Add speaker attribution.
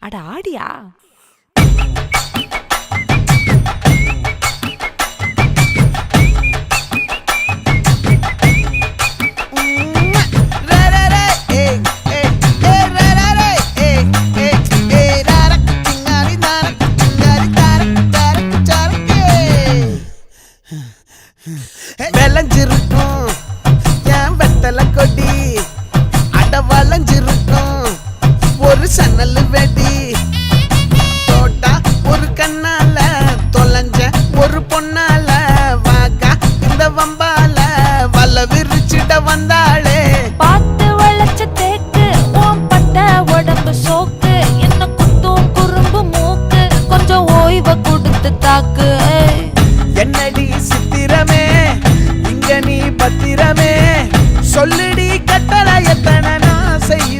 Speaker 1: அட ஆடியா?
Speaker 2: விளைஞ்சிருக்கும் என் வெத்தலை கொடி, அட வளைஞ்சிருக்கும் ஒரு சன்னல் வெடி. தோட்டா ஒரு கண்ணால தொலைஞ்ச ஒரு பொண்ணால வாக்கா இந்த வம்பால வல விரிச்சிட வந்தாளே.
Speaker 1: பார்த்து வளைச்ச தேக்கு ஓம் பட்ட உடம்பு சோக்கு, என்ன குத்தும் குறும்பு மூக்கு, கொஞ்சம் ஓய்வை கொடுத்து தாக்கு.
Speaker 2: என்னடி சித்திரமே இங்க நீ பத்திரமே, சொல்லுடி கட்டளை எத்தனை நான் செய்ய